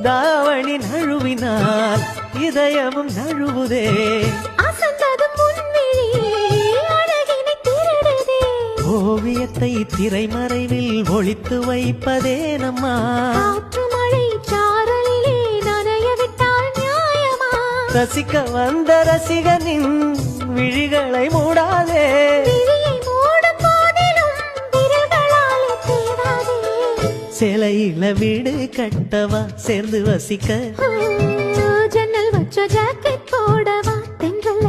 தாவணி நழுவினால் இதயமும் நழுவுதே. ஓவியத்தை திரைமறைவில் ஒளித்து வைப்பதே நம்மா. மழை சாரலிலே நனைய விட்டால் நியாயமா? ரசிக்க வந்த ரசிகனின் விழிகளை மூடாதே. சிலையில வீடு கட்டவா சேர்ந்து வசிக்க. ஜன்னல் வச்ச ஜாக்கெட் போடவா தென்றல்